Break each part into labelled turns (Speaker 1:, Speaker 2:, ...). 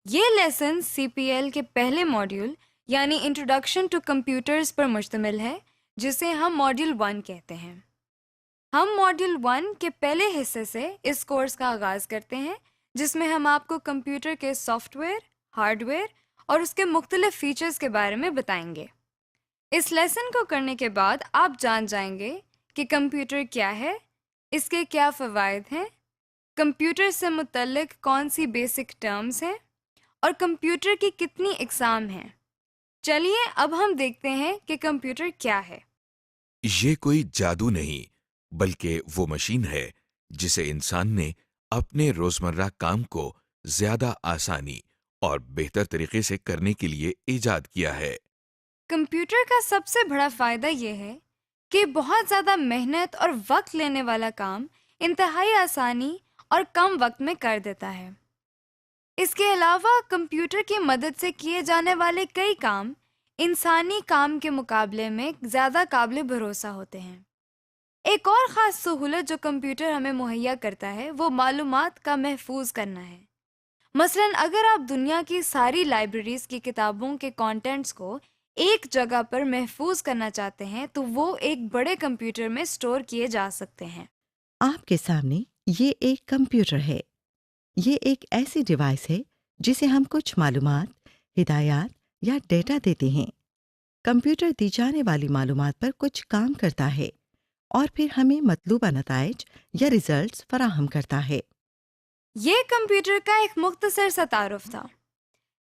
Speaker 1: یہ لیسن سی P L کے پہلے ماڈیول یعنی انٹروڈکشن ٹو کمپیوٹرز پر مشتمل ہے، جسے ہم ماڈیول 1 کہتے ہیں۔ ہم ماڈیول 1 کے پہلے حصے سے اس کورس کا آغاز کرتے ہیں، جس میں ہم آپ کو کمپیوٹر کے سافٹ ویئر، ہارڈ ویئر اور اس کے مختلف فیچرز کے بارے میں بتائیں گے۔ اس لیسن کو کرنے کے بعد آپ جان جائیں گے کہ کمپیوٹر کیا ہے، اس کے کیا فوائد ہیں، کمپیوٹر سے متعلق کون سی بیسک ٹرمز ہیں اور کمپیوٹر کی کتنی اقسام ہیں۔ چلیے اب ہم دیکھتے ہیں کہ کمپیوٹر کیا ہے۔
Speaker 2: یہ کوئی جادو نہیں، بلکہ وہ مشین ہے جسے انسان نے اپنے روزمرہ کام کو زیادہ آسانی اور بہتر طریقے سے کرنے کے لیے ایجاد کیا ہے۔
Speaker 1: کمپیوٹر کا سب سے بڑا فائدہ یہ ہے کہ بہت زیادہ محنت اور وقت لینے والا کام انتہائی آسانی اور کم وقت میں کر دیتا ہے۔ اس کے علاوہ کمپیوٹر کی مدد سے کیے جانے والے کئی کام انسانی کام کے مقابلے میں زیادہ قابل بھروسہ ہوتے ہیں۔ ایک اور خاص سہولت جو کمپیوٹر ہمیں مہیا کرتا ہے وہ معلومات کا محفوظ کرنا ہے۔ مثلاً اگر آپ دنیا کی ساری لائبریریز کی کتابوں کے کانٹینٹس کو ایک جگہ پر محفوظ کرنا چاہتے ہیں تو وہ ایک بڑے کمپیوٹر میں سٹور کیے جا سکتے ہیں۔
Speaker 3: آپ کے سامنے یہ ایک کمپیوٹر ہے۔ یہ ایک ایسی ڈیوائس ہے جسے ہم کچھ معلومات، ہدایات یا ڈیٹا دیتے ہیں۔ کمپیوٹر دی جانے والی معلومات پر کچھ کام کرتا ہے اور پھر ہمیں مطلوبہ نتائج یا ریزلٹس فراہم کرتا ہے۔
Speaker 1: یہ کمپیوٹر کا ایک مختصر سا تعارف تھا۔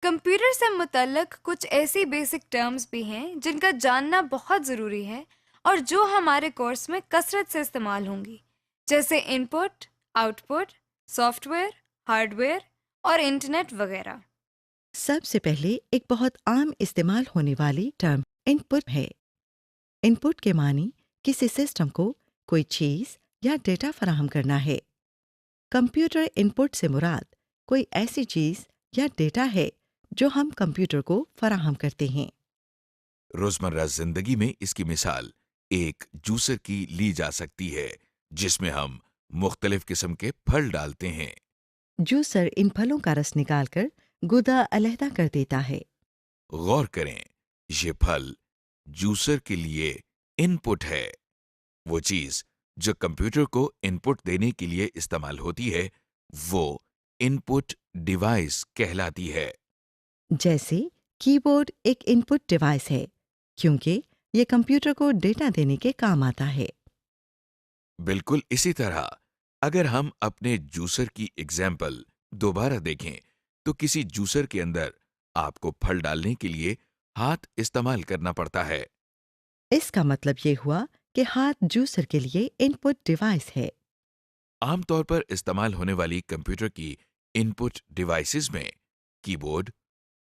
Speaker 1: کمپیوٹر سے متعلق کچھ ایسی بیسک ٹرمز بھی ہیں جن کا جاننا بہت ضروری ہے اور جو ہمارے کورس میں کثرت سے استعمال ہوں گی، جیسے input, output, software, hardware اور انٹرنیٹ وغیرہ۔
Speaker 3: سب سے پہلے ایک بہت عام استعمال ہونے والی ٹرم ان پٹ ہے۔ ان پٹ کے معنی کسی سسٹم کو کوئی چیز یا ڈیٹا فراہم کرنا ہے۔ کمپیوٹر ان پٹ سے مراد کوئی ایسی چیز یا ڈیٹا ہے جو ہم کمپیوٹر کو فراہم کرتے ہیں۔
Speaker 2: روزمرہ زندگی میں اس کی مثال ایک جوسر کی لی جا سکتی ہے، جس میں ہم مختلف قسم کے پھل ڈالتے ہیں۔
Speaker 3: جوسر ان پھلوں کا رس نکال کر گودا علیحدہ کر دیتا ہے۔
Speaker 2: غور کریں، یہ پھل جوسر کے لیے ان پٹ ہے۔ وہ چیز جو کمپیوٹر کو ان پٹ دینے کے لیے استعمال ہوتی ہے وہ ان پٹ ڈیوائس کہلاتی ہے۔
Speaker 3: جیسے کی بورڈ ایک ان پٹ ڈیوائس ہے کیونکہ یہ کمپیوٹر کو ڈیٹا دینے کے کام آتا ہے۔
Speaker 2: بالکل اسی طرح اگر ہم اپنے جوسر کی ایگزامپل دوبارہ دیکھیں تو کسی جوسر کے اندر آپ کو پھل ڈالنے کے لیے ہاتھ استعمال کرنا پڑتا ہے۔
Speaker 3: اس کا مطلب یہ ہوا کہ ہاتھ جوسر کے لیے ان پٹ ڈیوائس ہے۔
Speaker 2: عام طور پر استعمال ہونے والی کمپیوٹر کی ان پٹ ڈیوائسز میں کی بورڈ،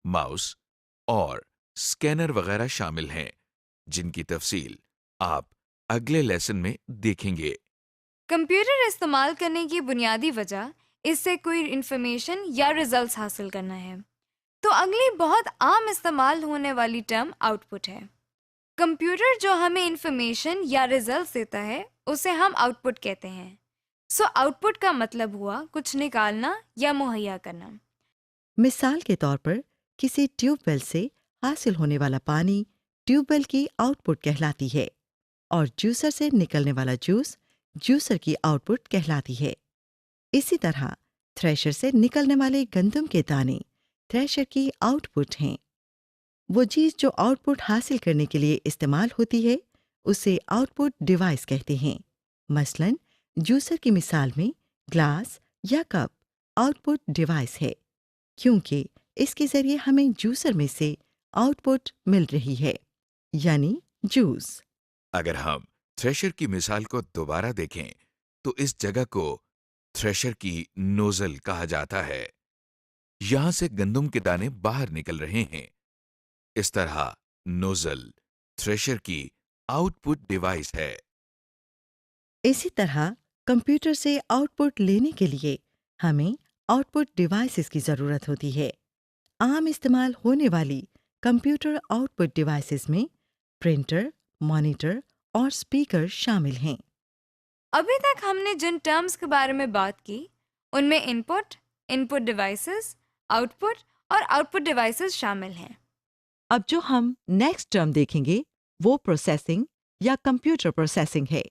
Speaker 2: ماؤس اور اسکینر وغیرہ شامل ہیں، جن کی تفصیل آپ اگلے لیسن میں دیکھیں گے۔
Speaker 1: کمپیوٹر استعمال کرنے کی بنیادی وجہ اس سے کوئی انفارمیشن یا ریزلٹس حاصل کرنا ہے، تو اگلی بہت عام استعمال ہونے والی ٹرم آؤٹ پٹ ہے۔ کمپیوٹر جو ہمیں انفارمیشن یا ریزلٹس دیتا ہے اسے ہم آؤٹ پٹ کہتے ہیں۔ آؤٹ پٹ کا مطلب ہوا کچھ نکالنا یا مہیا کرنا۔
Speaker 3: مثال کے طور پر کسی ٹیوب ویل سے حاصل ہونے والا پانی ٹیوب ویل کی آؤٹ پٹ کہلاتی ہے اور جوسر سے نکلنے والا جوس جوسر کی آؤٹ پٹ کہلاتی ہے۔ اسی طرح تھریشر سے نکلنے والے گندم کے دانے تھریشر کی آؤٹ پٹ ہیں۔ وہ چیز جو آؤٹ پٹ حاصل کرنے کے لیے استعمال ہوتی ہے اسے آؤٹ پٹ ڈیوائس کہتے ہیں۔ مثلاً جوسر کی مثال میں گلاس یا کپ آؤٹ پٹ ڈیوائس ہے کیونکہ اس کے ذریعے ہمیں جوسر میں سے آؤٹ پٹ مل رہی ہے، یعنی جوس۔
Speaker 2: اگر ہم تھریشر کی مثال کو دوبارہ دیکھیں تو اس جگہ کو تھریشر کی نوزل کہا جاتا ہے۔ یہاں سے گندم کے دانے باہر نکل رہے ہیں۔ اس طرح نوزل تھریشر کی آؤٹ پٹ ڈیوائس ہے۔
Speaker 3: اسی طرح کمپیوٹر سے آؤٹ پٹ لینے کے لیے ہمیں آؤٹ پٹ ڈیوائسز کی ضرورت ہوتی ہے۔ عام استعمال ہونے والی کمپیوٹر آؤٹ پٹ ڈیوائسز میں پرنٹر، مانیٹر اور اسپیکر شامل ہیں۔
Speaker 1: ابھی تک ہم نے جن ٹرمز کے بارے میں بات کی ان میں ان پٹ ڈیوائسز، آؤٹ پٹ اور آؤٹ پٹ ڈیوائسز شامل ہیں۔
Speaker 3: اب جو ہم نیکسٹ ٹرم دیکھیں گے وہ پروسیسنگ یا کمپیوٹر پروسیسنگ ہے۔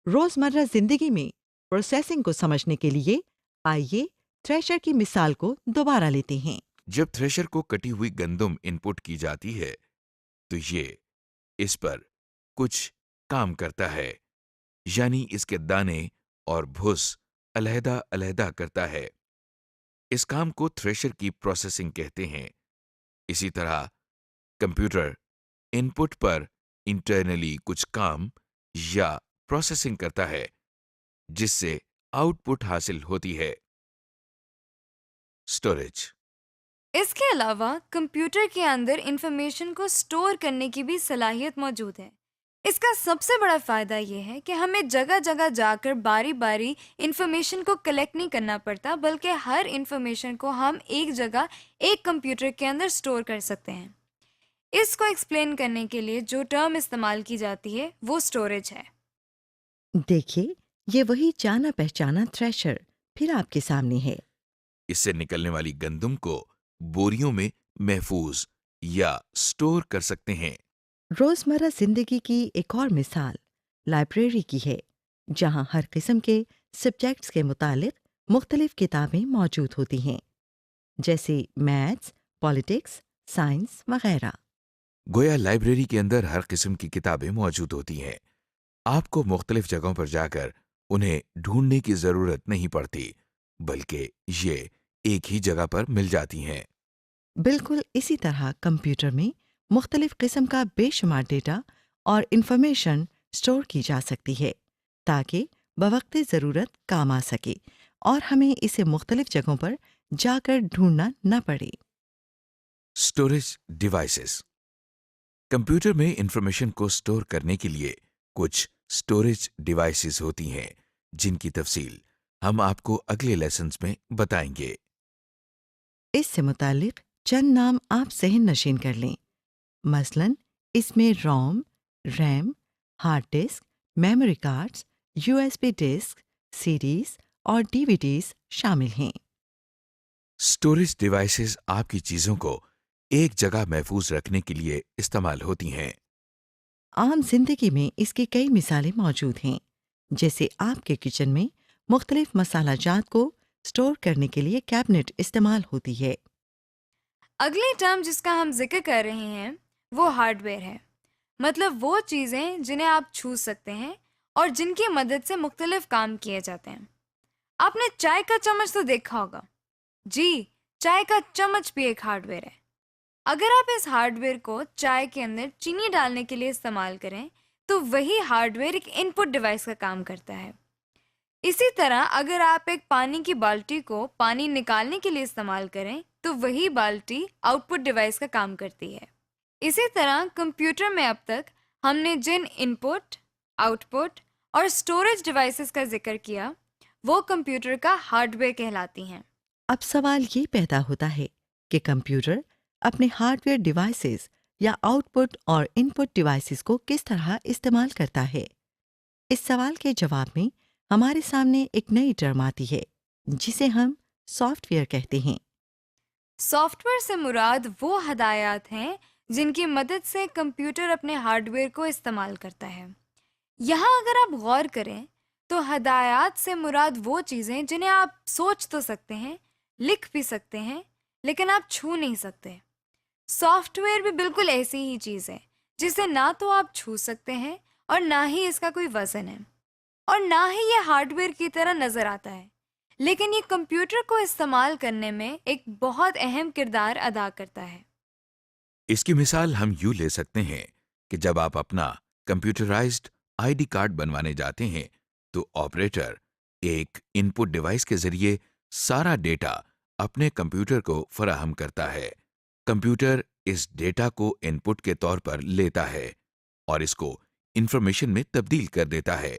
Speaker 3: روزمرہ زندگی میں پروسیسنگ کو سمجھنے کے لیے آئیے تھریشر کی مثال کو دوبارہ لیتے ہیں۔
Speaker 2: جب تھریشر کو کٹی ہوئی گندم ان پٹ کی جاتی ہے تو یہ اس پر کچھ کام کرتا ہے، یعنی اس کے دانے اور بھس علیحدہ علیحدہ کرتا ہے۔ اس کام کو تھریشر کی پروسیسنگ کہتے ہیں۔ اسی طرح کمپیوٹر ان پٹ پر انٹرنلی کچھ کام یا پروسیسنگ کرتا ہے جس سے آؤٹ پٹ حاصل ہوتی ہے۔ اسٹوریج۔
Speaker 1: اس کے علاوہ کمپیوٹر کے اندر انفارمیشن کو سٹور کرنے کی بھی صلاحیت موجود ہے۔ اس کا سب سے بڑا فائدہ یہ ہے کہ ہمیں جگہ جگہ جا کر باری باری انفارمیشن کو کلیکٹ نہیں کرنا پڑتا، بلکہ ہر انفارمیشن کو ہم ایک جگہ ایک کمپیوٹر کے اندر سٹور کر سکتے ہیں۔ اس کو ایکسپلین کرنے کے لیے جو ٹرم استعمال کی جاتی ہے وہ سٹوریج ہے۔
Speaker 3: دیکھیے یہ وہی جانا پہچانا تھریشر پھر آپ کے سامنے ہے۔
Speaker 2: اس سے نکلنے والی گندم کو بوریوں میں محفوظ یا سٹور کر سکتے ہیں۔
Speaker 3: روزمرہ زندگی کی ایک اور مثال لائبریری کی ہے، جہاں ہر قسم کے سبجیکٹس کے متعلق مختلف کتابیں موجود ہوتی ہیں، جیسے میتھس، پالیٹکس، سائنس وغیرہ۔
Speaker 2: گویا لائبریری کے اندر ہر قسم کی کتابیں موجود ہوتی ہیں۔ آپ کو مختلف جگہوں پر جا کر انہیں ڈھونڈنے کی ضرورت نہیں پڑتی، بلکہ یہ ایک ہی جگہ پر مل جاتی ہیں۔
Speaker 3: بالکل اسی طرح کمپیوٹر میں مختلف قسم کا بے شمار ڈیٹا اور انفارمیشن سٹور کی جا سکتی ہے تاکہ بوقت ضرورت کام آ سکے اور ہمیں اسے مختلف جگہوں پر جا کر ڈھونڈنا نہ پڑے۔
Speaker 2: Storage devices. کمپیوٹر میں انفارمیشن کو سٹور کرنے کے لیے کچھ اسٹوریج ڈیوائسز ہوتی ہیں جن کی تفصیل ہم آپ کو اگلے لیسنز میں بتائیں گے۔
Speaker 3: اس سے متعلق چند نام آپ ذہن نشین کر لیں۔ مثلاً اس میں ROM, RAM, hard disk, memory cards, U S B disk, CDs اور ڈی وی ڈیز شامل ہیں۔
Speaker 2: اسٹوریج ڈیوائسز آپ کی چیزوں کو ایک جگہ محفوظ رکھنے کے لیے استعمال ہوتی ہیں۔
Speaker 3: عام زندگی میں اس کی کئی مثالیں موجود ہیں، جیسے آپ کے کچن میں مختلف مسالہ جات کو سٹور کرنے کے لیے کیبنٹ استعمال ہوتی ہے۔
Speaker 1: اگلی ٹرم جس کا ہم ذکر کر رہے ہیں وہ ہارڈ ویئر ہے، مطلب وہ چیزیں جنہیں آپ چھو سکتے ہیں اور جن کی مدد سے مختلف کام کیے جاتے ہیں۔ آپ نے چائے کا چمچ تو دیکھا ہوگا، جی چائے کا چمچ بھی ایک ہارڈ ویئر ہے۔ اگر آپ اس ہارڈ ویئر کو چائے کے اندر چینی ڈالنے کے لیے استعمال کریں تو وہی ہارڈ ویئر ایک ان پٹ ڈیوائس کا کام کرتا ہے۔ اسی طرح اگر آپ ایک پانی کی بالٹی کو پانی نکالنے کے لیے استعمال کریں تو وہی بالٹی آؤٹ پٹ ڈیوائس کا کام کرتی ہے۔ اسی طرح کمپیوٹر میں اب تک ہم نے جن ان پٹ، آؤٹ پٹ اور اسٹوریج ڈیوائسز کا ذکر کیا وہ کمپیوٹر کا ہارڈ ویئر کہلاتی ہیں۔
Speaker 3: اب سوال یہ پیدا ہوتا ہے کہ کمپیوٹر اپنے ہارڈ ویئر ڈیوائسز یا آؤٹ پٹ اور ان پٹ ڈیوائسز کو کس طرح استعمال کرتا ہے؟ اس سوال کے جواب میں ہمارے سامنے ایک نئی ٹرم آتی ہے جسے ہم سافٹ ویئر کہتے ہیں۔
Speaker 1: سافٹ ویئر سے مراد وہ ہدایات ہیں جن کی مدد سے کمپیوٹر اپنے ہارڈ ویئر کو استعمال کرتا ہے۔ یہاں اگر آپ غور کریں تو ہدایات سے مراد وہ چیزیں جنہیں آپ سوچ تو سکتے ہیں، لکھ بھی سکتے ہیں، لیکن آپ چھو نہیں سکتے۔ سافٹ ویئر بھی بالکل ایسی ہی چیز ہے جسے نہ تو آپ چھو سکتے ہیں اور نہ ہی اس کا کوئی وزن ہے، اور نہ ہی یہ ہارڈ ویئر کی طرح نظر آتا ہے، لیکن یہ کمپیوٹر کو استعمال کرنے میں ایک بہت اہم کردار ادا کرتا ہے۔
Speaker 2: اس کی مثال ہم یوں لے سکتے ہیں کہ جب آپ اپنا کمپیوٹرائزڈ آئی ڈی کارڈ بنوانے جاتے ہیں تو آپریٹر ایک ان پٹ ڈیوائس کے ذریعے سارا ڈیٹا اپنے کمپیوٹر کو فراہم کرتا ہے۔ کمپیوٹر اس ڈیٹا کو ان پٹ کے طور پر لیتا ہے اور اس کو انفارمیشن میں تبدیل کر دیتا ہے،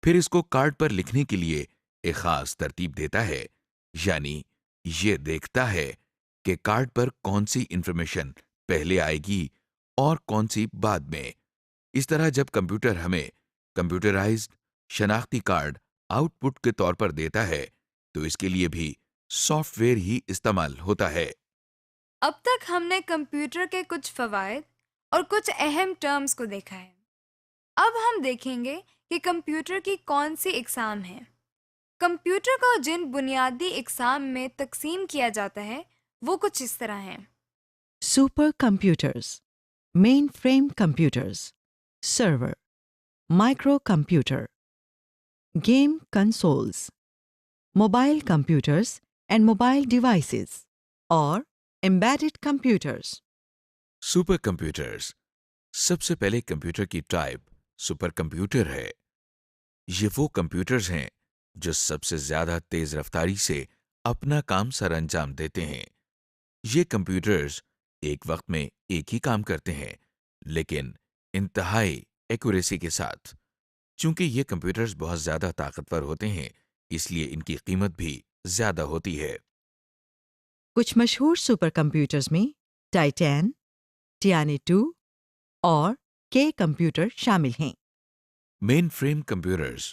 Speaker 2: پھر اس کو کارڈ پر لکھنے کے لیے ایک خاص ترتیب دیتا ہے، یعنی یہ دیکھتا ہے کہ کارڈ پر کون سی انفارمیشن پہلے آئے گی اور کون سی بعد میں۔ اس طرح جب کمپیوٹر ہمیں کمپیوٹرائزڈ شناختی کارڈ آؤٹ پٹ کے طور پر دیتا ہے تو اس کے لیے بھی سافٹ ویئر ہی استعمال ہوتا ہے۔
Speaker 1: اب تک ہم نے کمپیوٹر کے کچھ فوائد اور کچھ اہم ٹرمز کو دیکھا ہے۔ اب ہم دیکھیں گے کہ کمپیوٹر کی کون سی اقسام ہیں۔ کمپیوٹر کو جن بنیادی اقسام میں تقسیم کیا جاتا ہے وہ کچھ اس طرح ہیں۔
Speaker 3: Supercomputers, mainframe computers, server, microcomputer, game consoles, mobile computers and mobile devices, اور embedded computers۔
Speaker 2: Supercomputers. سب سے پہلے کمپیوٹر کی ٹائپ سپر کمپیوٹر ہے۔ یہ وہ کمپیوٹرز ہیں جو سب سے زیادہ تیز رفتاری سے اپنا کام سر انجام دیتے ہیں۔ یہ کمپیوٹرز ایک وقت میں ایک ہی کام کرتے ہیں، لیکن انتہائی ایکوریسی کے ساتھ۔ چونکہ یہ کمپیوٹرز بہت زیادہ طاقتور ہوتے ہیں، اس لیے ان کی قیمت بھی زیادہ ہوتی ہے۔
Speaker 3: کچھ مشہور سپر کمپیوٹرز میں ٹائٹین، ٹیانی 2 اور کے کمپیوٹر شامل ہیں۔
Speaker 2: مین فریم کمپیوٹرز۔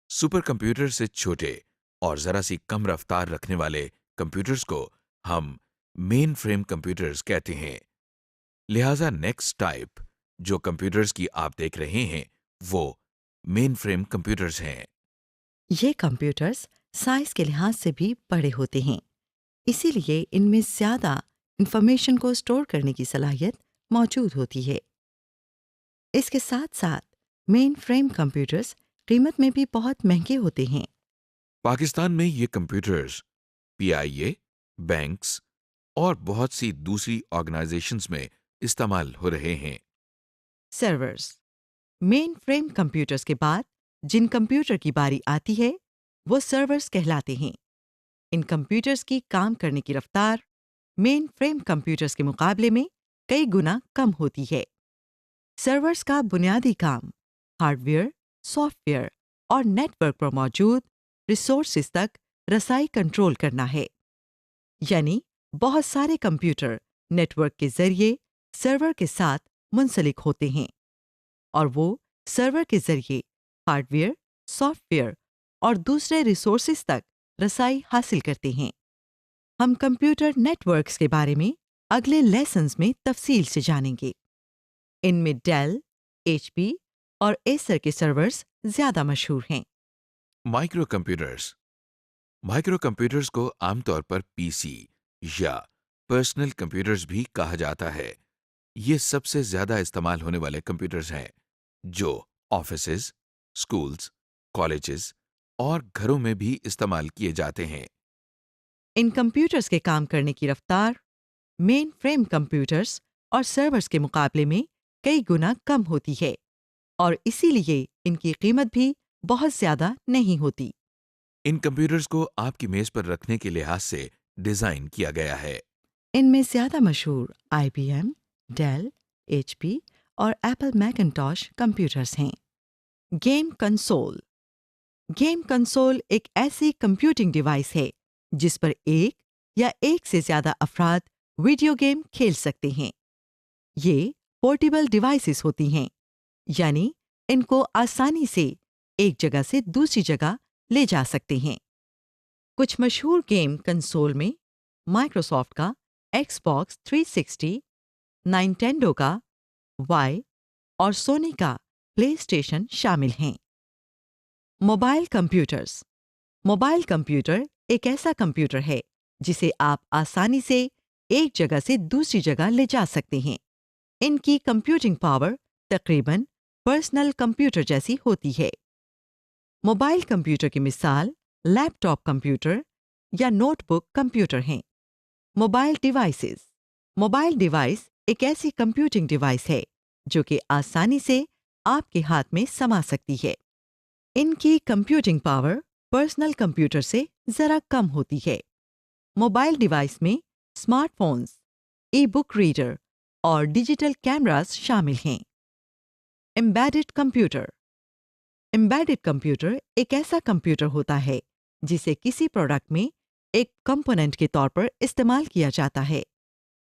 Speaker 2: سپر کمپیوٹر سے چھوٹے اور ذرا سی کم رفتار رکھنے والے کمپیوٹرز کو ہم مین فریم کمپیوٹرز کہتے ہیں۔ لہذا نیکسٹ ٹائپ جو کمپیوٹرز کی آپ دیکھ رہے ہیں وہ مین فریم کمپیوٹرز ہیں۔
Speaker 3: یہ کمپیوٹرز سائز کے لحاظ سے بھی بڑے ہوتے ہیں، اسی لیے ان میں زیادہ انفارمیشن کو اسٹور کرنے کی صلاحیت موجود ہوتی ہے۔ اس کے ساتھ ساتھ مین فریم کمپیوٹرز قیمت میں بھی بہت مہنگے ہوتے ہیں۔
Speaker 2: پاکستان میں یہ کمپیوٹرز PIA، بینکس اور بہت سی دوسری آرگنائزیشنز میں استعمال ہو رہے ہیں۔
Speaker 3: سرورز۔ مین فریم کمپیوٹرز کے بعد جن کمپیوٹر کی باری آتی ہے وہ سرورز کہلاتے ہیں۔ ان کمپیوٹرز کی کام کرنے کی رفتار مین فریم کمپیوٹرز کے مقابلے میں کئی گنا کم ہوتی ہے۔ سرورز کا بنیادی کام ہارڈ ویئر، سافٹ ویئر اور نیٹ ورک پر موجود ریسورسز تک رسائی کنٹرول کرنا ہے، یعنی بہت سارے کمپیوٹر نیٹ ورک کے ذریعے سرور کے ساتھ منسلک ہوتے ہیں، اور وہ سرور کے ذریعے ہارڈ ویئر، سافٹ ویئر اور دوسرے ریسورسز تک رسائی حاصل کرتے ہیں۔ ہم کمپیوٹر نیٹ ورکس کے بارے میں اگلے لیسنز میں تفصیل سے جانیں گے۔ ان میں ڈیل، HP اور ایسر کے سرورز زیادہ مشہور ہیں۔
Speaker 2: Micro computers. مائکرو کمپیوٹرز کو عام طور پر PC یا پرسنل کمپیوٹرز بھی کہا جاتا ہے۔ یہ سب سے زیادہ استعمال ہونے والے کمپیوٹرز ہیں جو آفیسز، اسکولز، کالجز اور گھروں میں بھی استعمال کیے جاتے ہیں۔
Speaker 3: ان کمپیوٹرز کے کام کرنے کی رفتار مین فریم کمپیوٹرز اور سرورز کے مقابلے میں کئی گنا کم ہوتی ہے، اور اسی لیے ان کی قیمت بھی بہت زیادہ نہیں ہوتی۔
Speaker 2: ان کمپیوٹرز کو آپ کی میز پر رکھنے کے لحاظ سے ڈیزائن کیا گیا ہے۔
Speaker 3: ان میں زیادہ مشہور IBM، ڈیل، HP اور ایپل میکنٹاش کمپیوٹرز ہیں۔ Game console. گیم کنسول ایک ایسی کمپیوٹنگ ڈیوائس ہے جس پر ایک یا ایک سے زیادہ افراد ویڈیو گیم کھیل سکتے ہیں۔ یہ پورٹیبل ڈیوائسز ہوتی ہیں، یعنی ان کو آسانی سے ایک جگہ سے دوسری جگہ لے جا سکتے ہیں۔ کچھ مشہور گیم کنسول میں مائکروسافٹ کا Xbox 360، نائنٹینڈو کا وائی اور سونی کا پلے اسٹیشن شامل ہیں۔ Mobile computers. موبائل کمپیوٹر ایک ایسا کمپیوٹر ہے جسے آپ آسانی سے ایک جگہ سے دوسری جگہ لے جا سکتے ہیں۔ ان کی کمپیوٹنگ پاور تقریباً پرسنل کمپیوٹر جیسی ہوتی ہے۔ موبائل کمپیوٹر کی مثال لیپ ٹاپ کمپیوٹر یا نوٹ بک کمپیوٹر ہیں۔ Mobile devices. موبائل ڈیوائس ایک ایسی کمپیوٹنگ ڈیوائس ہے جو کہ آسانی سے آپ کے ہاتھ میں سما سکتی ہے۔ ان کی کمپیوٹنگ پاور پرسنل کمپیوٹر سے ذرا کم ہوتی ہے۔ موبائل ڈیوائس میں اسمارٹ فونز، ای بک ریڈر اور ڈیجیٹل کیمراز شامل ہیں۔ Embedded computer. ایمبیڈڈ کمپیوٹر ایک ایسا کمپیوٹر ہوتا ہے جسے کسی پروڈکٹ میں ایک کمپوننٹ کے طور پر استعمال کیا جاتا ہے۔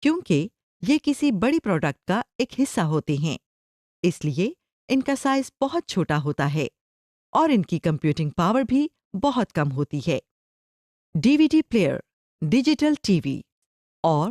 Speaker 3: کیونکہ یہ کسی بڑی پروڈکٹ کا ایک حصہ ہوتے ہیں، اس لیے ان کا سائز بہت چھوٹا ہوتا ہے اور ان کی کمپیوٹنگ پاور بھی بہت کم ہوتی ہے۔ DVD پلیئر، ڈیجیٹل TV اور